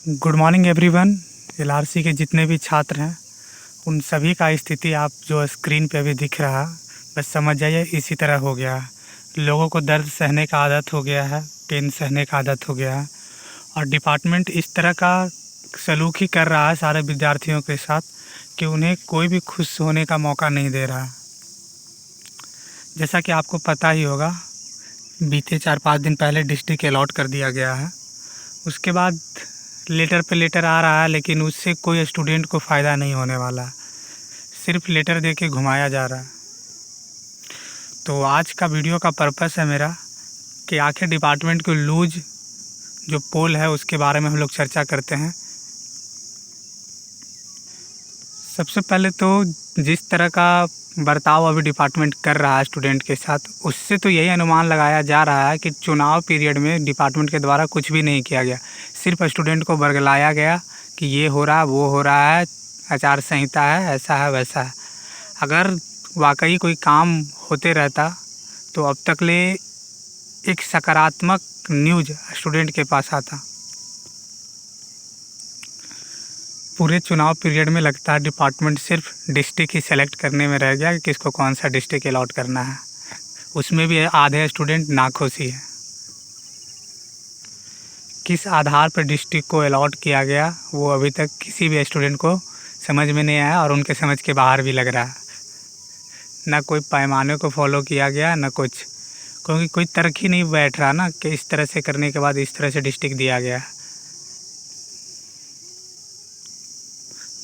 Good morning everyone. LRC के जितने भी छात्र हैं उन सभी का स्थिति आप जो स्क्रीन पे अभी दिख रहा, बस समझ जाइए इसी तरह हो गया है। लोगों को दर्द सहने का आदत हो गया है, पेन सहने का आदत हो गया है और डिपार्टमेंट इस तरह का सलूक ही कर रहा है सारे विद्यार्थियों के साथ कि उन्हें कोई भी खुश होने का मौका नहीं दे रहा। जैसा कि आपको पता ही होगा, बीते 4-5 दिन पहले डिस्ट्रिक्ट अलॉट कर दिया गया है। उसके बाद लेटर पे लेटर आ रहा है, लेकिन उससे कोई स्टूडेंट को फ़ायदा नहीं होने वाला, सिर्फ लेटर दे के घुमाया जा रहा है। तो आज का वीडियो का पर्पस है मेरा कि आखिर डिपार्टमेंट को लूज जो पोल है उसके बारे में हम लोग चर्चा करते हैं। सबसे पहले तो जिस तरह का बर्ताव अभी डिपार्टमेंट कर रहा है स्टूडेंट के साथ, उससे तो यही अनुमान लगाया जा रहा है कि चुनाव पीरियड में डिपार्टमेंट के द्वारा कुछ भी नहीं किया गया, सिर्फ स्टूडेंट को बरगलाया गया कि ये हो रहा वो हो रहा है, आचार संहिता है, ऐसा है वैसा है। अगर वाकई कोई काम होते रहता तो अब तक ले एक सकारात्मक न्यूज़ स्टूडेंट के पास आता। पूरे चुनाव पीरियड में लगता है डिपार्टमेंट सिर्फ डिस्ट्रिक्ट ही सेलेक्ट करने में रह गया कि किसको कौन सा डिस्ट्रिक्ट अलॉट करना है। उसमें भी आधे स्टूडेंट नाखुश ही है। किस आधार पर डिस्ट्रिक्ट को अलॉट किया गया वो अभी तक किसी भी स्टूडेंट को समझ में नहीं आया और उनके समझ के बाहर भी लग रहा है। ना कोई पैमाने को फॉलो किया गया ना कुछ, क्योंकि कोई तर्क ही नहीं बैठ रहा ना कि इस तरह से करने के बाद इस तरह से डिस्ट्रिक्ट दिया गया।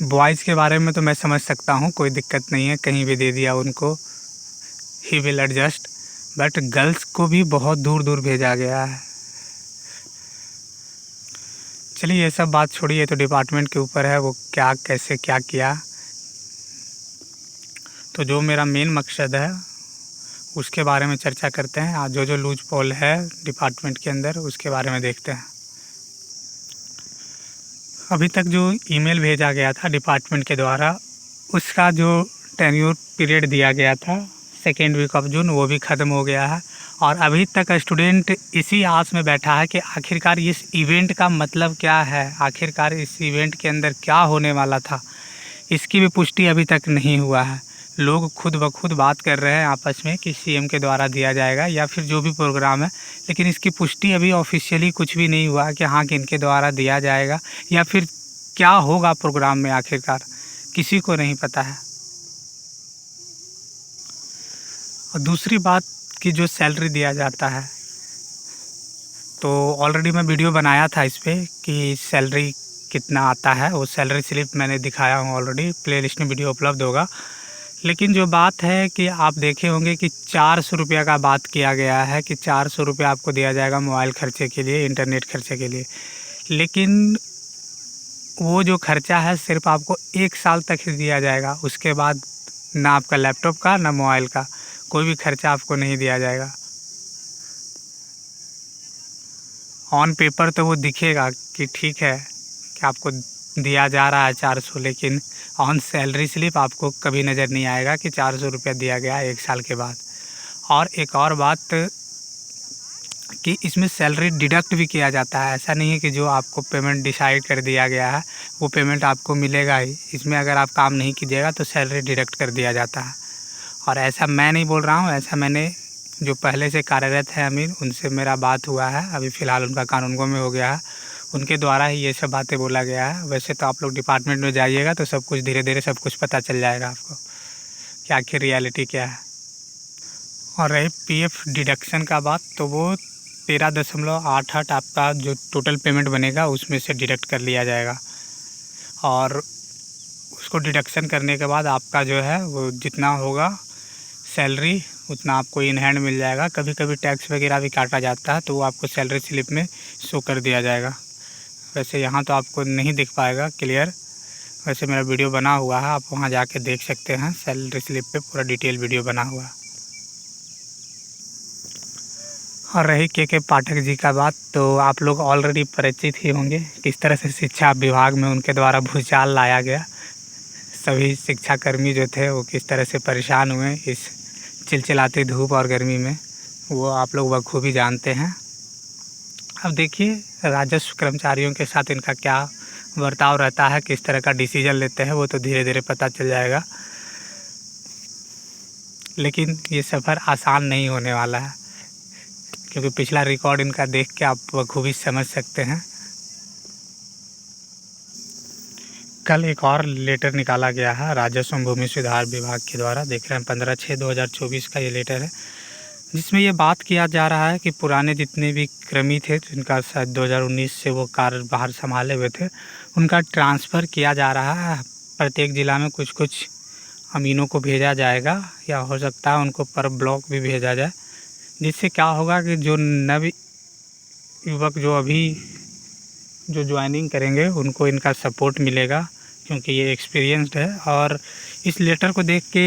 बॉयज़ के बारे में तो मैं समझ सकता हूँ, कोई दिक्कत नहीं है, कहीं भी दे दिया उनको, he will adjust. But girls को भी बहुत दूर दूर भेजा गया है। चलिए ये सब बात छोड़िए, तो डिपार्टमेंट के ऊपर है वो क्या कैसे क्या किया। तो जो मेरा मेन मकसद है उसके बारे में चर्चा करते हैं। आज जो लूज पोल है डिपार्टमेंट के अंदर उसके बारे में देखते हैं। अभी तक जो ईमेल भेजा गया था डिपार्टमेंट के द्वारा, उसका जो टेन्योर पीरियड दिया गया था 2 वीक ऑफ जून, वो भी ख़त्म हो गया है। और अभी तक स्टूडेंट इसी आस में बैठा है कि आखिरकार इस इवेंट का मतलब क्या है, आखिरकार इस इवेंट के अंदर क्या होने वाला था, इसकी भी पुष्टि अभी तक नहीं हुआ है। लोग खुद ब खुद बात कर रहे हैं आपस में कि सीएम के द्वारा दिया जाएगा या फिर जो भी प्रोग्राम है, लेकिन इसकी पुष्टि अभी ऑफिशियली कुछ भी नहीं हुआ कि हाँ कि इनके द्वारा दिया जाएगा या फिर क्या होगा प्रोग्राम में, आखिरकार किसी को नहीं पता है। और दूसरी बात कि जो सैलरी दिया जाता है, तो ऑलरेडी मैं वीडियो बनाया था इस पर कि सैलरी कितना आता है, वो सैलरी स्लिप मैंने दिखाया हूँ ऑलरेडी, प्लेलिस्ट में वीडियो उपलब्ध होगा। लेकिन जो बात है कि आप देखे होंगे कि 400 रुपये का बात किया गया है कि 400 रुपये आपको दिया जाएगा मोबाइल खर्चे के लिए, इंटरनेट खर्चे के लिए। लेकिन वो जो खर्चा है सिर्फ आपको 1 साल तक ही दिया जाएगा, उसके बाद ना आपका लैपटॉप का ना मोबाइल का कोई भी खर्चा आपको नहीं दिया जाएगा। ऑन पेपर तो वो दिखेगा कि ठीक है कि आपको दिया जा रहा है 400, लेकिन ऑन सैलरी स्लिप आपको कभी नज़र नहीं आएगा कि 400 रुपया दिया गया 1 साल के बाद। और एक और बात कि इसमें सैलरी डिडक्ट भी किया जाता है। ऐसा नहीं है कि जो आपको पेमेंट डिसाइड कर दिया गया है वो पेमेंट आपको मिलेगा ही। इसमें अगर आप काम नहीं कीजिएगा तो सैलरी डिडक्ट कर दिया जाता है। और ऐसा मैं नहीं बोल रहा हूँ, ऐसा मैंने जो पहले से कार्यरत है अमीर, उनसे मेरा बात हुआ है, अभी फ़िलहाल उनका कानूनगो में हो गया है, उनके द्वारा ही ये सब बातें बोला गया है। वैसे तो आप लोग डिपार्टमेंट में जाइएगा तो सब कुछ धीरे धीरे सब कुछ पता चल जाएगा आपको कि आखिर रियलिटी क्या है। और रही पीएफ डिडक्शन का बात, तो वो 13.88 आपका जो टोटल पेमेंट बनेगा उसमें से डिडक्ट कर लिया जाएगा। और उसको डिडक्शन करने के बाद आपका जो है वो जितना होगा सैलरी उतना आपको इन हैंड मिल जाएगा। कभी कभी टैक्स वगैरह भी काटा जाता है तो वो आपको सैलरी स्लिप में शो कर दिया जाएगा। वैसे यहाँ तो आपको नहीं दिख पाएगा क्लियर, वैसे मेरा वीडियो बना हुआ है, आप वहाँ जाके देख सकते हैं, सैलरी स्लिप पे पूरा डिटेल वीडियो बना हुआ है। और रही के पाठक जी का बात, तो आप लोग ऑलरेडी परिचित ही होंगे किस तरह से शिक्षा विभाग में उनके द्वारा भूचाल लाया गया। सभी शिक्षाकर्मी जो थे वो किस तरह से परेशान हुए इस चिलचिलाती धूप और गर्मी में, वो आप लोग बखूबी जानते हैं। अब देखिए राजस्व कर्मचारियों के साथ इनका क्या बर्ताव रहता है, किस तरह का डिसीजन लेते हैं, वो तो धीरे धीरे पता चल जाएगा। लेकिन ये सफ़र आसान नहीं होने वाला है, क्योंकि पिछला रिकॉर्ड इनका देख के आप बखूबी समझ सकते हैं। कल एक और लेटर निकाला गया है राजस्व एवं भूमि सुधार विभाग के द्वारा, देख रहे हैं 15/6/2024 का ये लेटर है, जिसमें ये बात किया जा रहा है कि पुराने जितने भी कर्मी थे जिनका शायद 2019 से वो कार्यभार संभाले हुए थे, उनका ट्रांसफ़र किया जा रहा है। प्रत्येक ज़िला में कुछ कुछ अमीनों को भेजा जाएगा, या हो सकता है उनको पर ब्लॉक भी भेजा जाए, जिससे क्या होगा कि जो नव युवक जो अभी जो ज्वाइनिंग करेंगे उनको इनका सपोर्ट मिलेगा, क्योंकि ये एक्सपीरियंस्ड है। और इस लेटर को देख के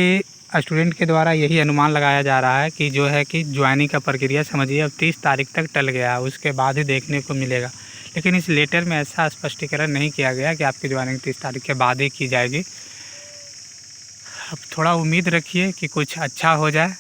स्टूडेंट के द्वारा यही अनुमान लगाया जा रहा है कि जो है कि ज्वाइनिंग का प्रक्रिया समझिए अब 30 तारीख तक टल गया, उसके बाद ही देखने को मिलेगा। लेकिन इस लेटर में ऐसा स्पष्टीकरण नहीं किया गया कि आपकी ज्वाइनिंग 30 तारीख के बाद ही की जाएगी। अब थोड़ा उम्मीद रखिए कि कुछ अच्छा हो जाए।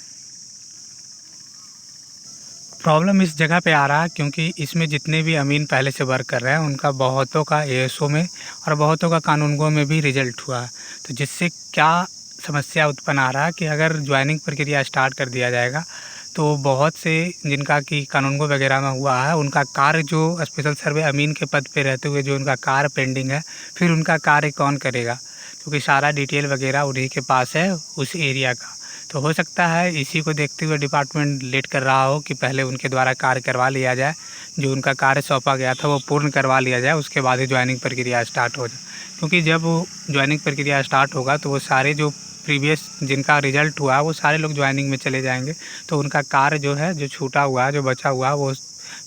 प्रॉब्लम इस जगह पे आ रहा है क्योंकि इसमें जितने भी अमीन पहले से वर्क कर रहे हैं उनका बहुतों का एएसओ में और बहुतों का कानूनगो में भी रिजल्ट हुआ है। तो जिससे क्या समस्या उत्पन्न आ रहा है कि अगर ज्वाइनिंग प्रक्रिया स्टार्ट कर दिया जाएगा तो बहुत से जिनका कि कानूनगो वगैरह में हुआ है उनका कार्य जो स्पेशल सर्वे अमीन के पद पे रहते हुए जो उनका कार्य पेंडिंग है, फिर उनका कार्य कौन करेगा, क्योंकि सारा डिटेल वगैरह उन्हीं के पास है उस एरिया का। तो हो सकता है इसी को देखते हुए डिपार्टमेंट लेट कर रहा हो कि पहले उनके द्वारा कार्य करवा लिया जाए, जो उनका कार्य सौंपा गया था वो पूर्ण करवा लिया जाए, उसके बाद ही ज्वाइनिंग प्रक्रिया स्टार्ट हो जाए। क्योंकि जब वो ज्वाइनिंग प्रक्रिया स्टार्ट होगा तो वो सारे जो प्रीवियस जिनका रिजल्ट हुआ वो सारे लोग ज्वाइनिंग में चले जाएंगे, तो उनका कार्य जो है जो छूटा हुआ है जो बचा हुआ है वो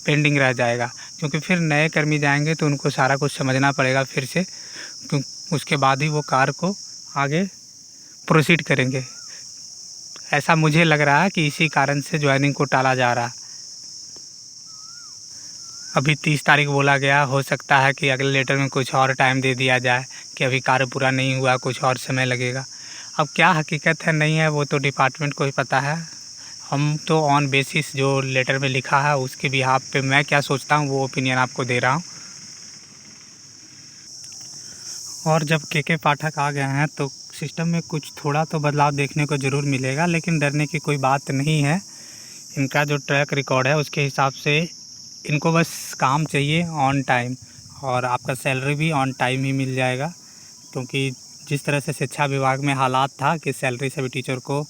पेंडिंग रह जाएगा। क्योंकि फिर नए कर्मी जाएंगे तो उनको सारा कुछ समझना पड़ेगा फिर से, उसके बाद ही वो कार्य को आगे प्रोसीड करेंगे। ऐसा मुझे लग रहा है कि इसी कारण से ज्वाइनिंग को टाला जा रहा। अभी 30 तारीख बोला गया, हो सकता है कि अगले लेटर में कुछ और टाइम दे दिया जाए कि अभी कार्य पूरा नहीं हुआ, कुछ और समय लगेगा। अब क्या हकीकत है नहीं है वो तो डिपार्टमेंट को ही पता है। हम तो ऑन बेसिस जो लेटर में लिखा है उसके बिहाफ पे मैं क्या सोचता हूँ वो ओपिनियन आपको दे रहा हूँ। और जब के पाठक आ गए हैं तो सिस्टम में कुछ थोड़ा तो बदलाव देखने को ज़रूर मिलेगा, लेकिन डरने की कोई बात नहीं है। इनका जो ट्रैक रिकॉर्ड है उसके हिसाब से इनको बस काम चाहिए ऑन टाइम, और आपका सैलरी भी ऑन टाइम ही मिल जाएगा। क्योंकि जिस तरह से शिक्षा विभाग में हालात था कि सैलरी सभी टीचर को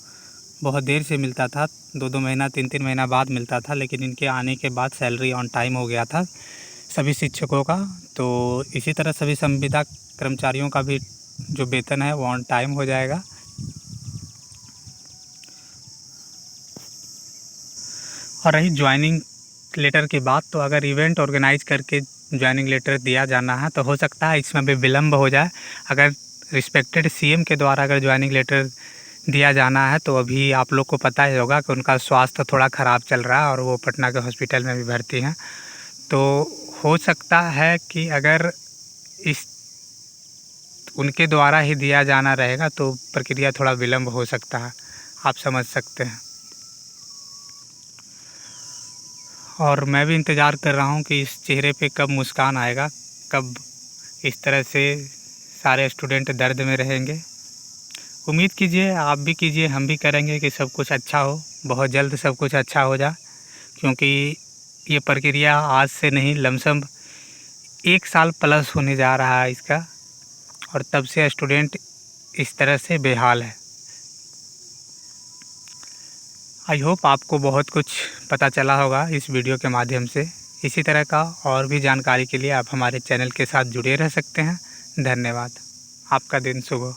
बहुत देर से मिलता था, 2-2 महीना 3-3 महीना बाद मिलता था, लेकिन इनके आने के बाद सैलरी ऑन टाइम हो गया था सभी शिक्षकों का। तो इसी तरह सभी संविदा कर्मचारियों का भी जो वेतन है वो ऑन टाइम हो जाएगा। और रही ज्वाइनिंग लेटर की बात, तो अगर इवेंट ऑर्गेनाइज करके ज्वाइनिंग लेटर दिया जाना है तो हो सकता है इसमें भी विलम्ब हो जाए। अगर रिस्पेक्टेड सीएम के द्वारा अगर ज्वाइनिंग लेटर दिया जाना है तो अभी आप लोग को पता ही होगा कि उनका स्वास्थ्य थोड़ा ख़राब चल रहा है और वो पटना के हॉस्पिटल में भी भर्ती हैं। तो हो सकता है कि अगर इस उनके द्वारा ही दिया जाना रहेगा तो प्रक्रिया थोड़ा विलम्ब हो सकता है, आप समझ सकते हैं। और मैं भी इंतज़ार कर रहा हूँ कि इस चेहरे पे कब मुस्कान आएगा, कब इस तरह से सारे स्टूडेंट दर्द में रहेंगे। उम्मीद कीजिए, आप भी कीजिए, हम भी करेंगे कि सब कुछ अच्छा हो, बहुत जल्द सब कुछ अच्छा हो जाए। क्योंकि ये प्रक्रिया आज से नहीं लमसम 1 साल प्लस होने जा रहा है इसका, और तब से स्टूडेंट इस तरह से बेहाल है। आई होप आपको बहुत कुछ पता चला होगा इस वीडियो के माध्यम से। इसी तरह का और भी जानकारी के लिए आप हमारे चैनल के साथ जुड़े रह सकते हैं। धन्यवाद। आपका दिन शुभ हो।